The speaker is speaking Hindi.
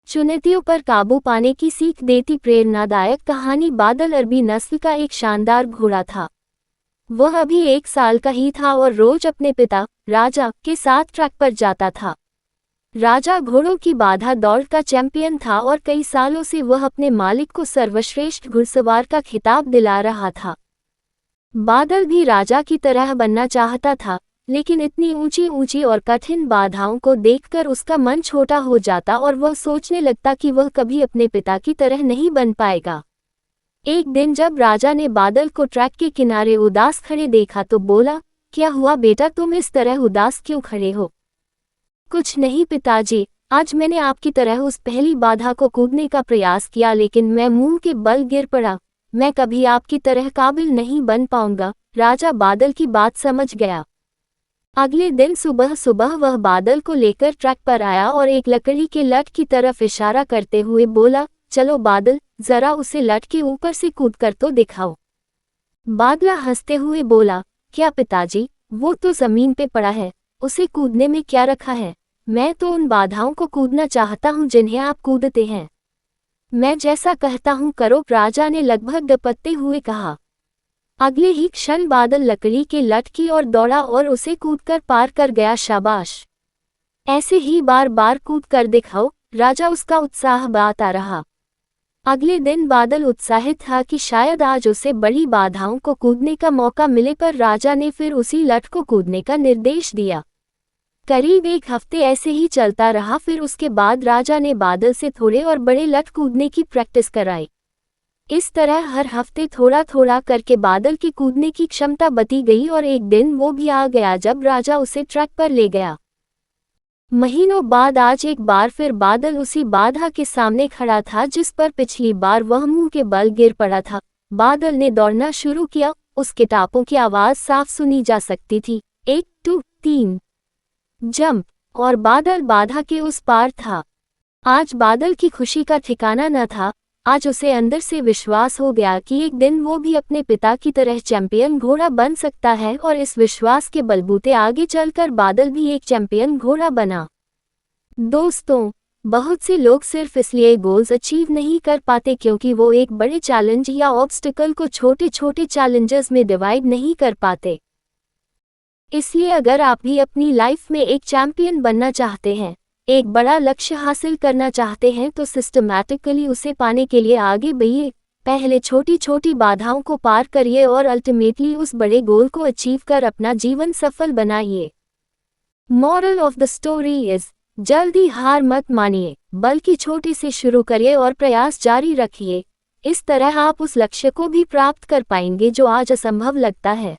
चुनौतियों पर काबू पाने की सीख देती प्रेरणादायक कहानी। बादल अरबी नस्ल का एक शानदार घोड़ा था। वह अभी 1 साल का ही था और रोज अपने पिता राजा के साथ ट्रैक पर जाता था। राजा घोड़ों की बाधा दौड़ का चैंपियन था और कई सालों से वह अपने मालिक को सर्वश्रेष्ठ घुड़सवार का खिताब दिला रहा था। बादल भी राजा की तरह बनना चाहता था, लेकिन इतनी ऊंची ऊंची और कठिन बाधाओं को देखकर उसका मन छोटा हो जाता और वह सोचने लगता कि वह कभी अपने पिता की तरह नहीं बन पाएगा। एक दिन जब राजा ने बादल को ट्रैक के किनारे उदास खड़े देखा तो बोला, क्या हुआ बेटा, तुम इस तरह उदास क्यों खड़े हो? कुछ नहीं पिताजी, आज मैंने आपकी तरह उस पहली बाधा को कूदने का प्रयास किया लेकिन मैं मुंह के बल गिर पड़ा। मैं कभी आपकी तरह काबिल नहीं बन पाऊंगा। राजा बादल की बात समझ गया। अगले दिन सुबह सुबह वह बादल को लेकर ट्रैक पर आया और एक लकड़ी के लठ की तरफ इशारा करते हुए बोला, चलो बादल, जरा उसे लठ के ऊपर से कूद कर तो दिखाओ। बादला हंसते हुए बोला, क्या पिताजी, वो तो जमीन पे पड़ा है, उसे कूदने में क्या रखा है? मैं तो उन बाधाओं को कूदना चाहता हूँ जिन्हें आप कूदते हैं। मैं जैसा कहता हूँ करो, राजा ने लगभग डपकते हुए कहा। अगले ही क्षण बादल लकड़ी के लठ की ओर दौड़ा और उसे कूदकर पार कर गया। शाबाश, ऐसे ही बार बार कूद कर दिखाओ। राजा उसका उत्साह बढ़ाता रहा। अगले दिन बादल उत्साहित था कि शायद आज उसे बड़ी बाधाओं को कूदने का मौका मिले, पर राजा ने फिर उसी लठ को कूदने का निर्देश दिया। करीब 1 हफ्ते ऐसे ही चलता रहा। फिर उसके बाद राजा ने बादल से थोड़े और बड़े लठ कूदने की प्रैक्टिस कराई। इस तरह हर हफ्ते थोड़ा थोड़ा करके बादल की कूदने की क्षमता बढ़ती गई और एक दिन वो भी आ गया जब राजा उसे ट्रैक पर ले गया। महीनों बाद आज एक बार फिर बादल उसी बाधा के सामने खड़ा था जिस पर पिछली बार वह मुंह के बल गिर पड़ा था। बादल ने दौड़ना शुरू किया। उसके टापों की आवाज साफ सुनी जा सकती थी। 1 2 3 जंप, और बादल बाधा के उस पार था। आज बादल की खुशी का ठिकाना न था। आज उसे अंदर से विश्वास हो गया कि एक दिन वो भी अपने पिता की तरह चैंपियन घोड़ा बन सकता है, और इस विश्वास के बलबूते आगे चलकर बादल भी एक चैंपियन घोड़ा बना। दोस्तों, बहुत से लोग सिर्फ इसलिए गोल्स अचीव नहीं कर पाते क्योंकि वो एक बड़े चैलेंज या ऑब्स्टिकल को छोटे छोटे चैलेंजेस में डिवाइड नहीं कर पाते। इसलिए अगर आप भी अपनी लाइफ में एक चैंपियन बनना चाहते हैं, एक बड़ा लक्ष्य हासिल करना चाहते हैं, तो सिस्टमैटिकली उसे पाने के लिए आगे बढ़िए। पहले छोटी छोटी बाधाओं को पार करिए और अल्टीमेटली उस बड़े गोल को अचीव कर अपना जीवन सफल बनाइए। Moral of the story is, जल्दी हार मत मानिए, बल्कि छोटे से शुरू करिए और प्रयास जारी रखिए। इस तरह आप उस लक्ष्य को भी प्राप्त कर पाएंगे जो आज असंभव लगता है।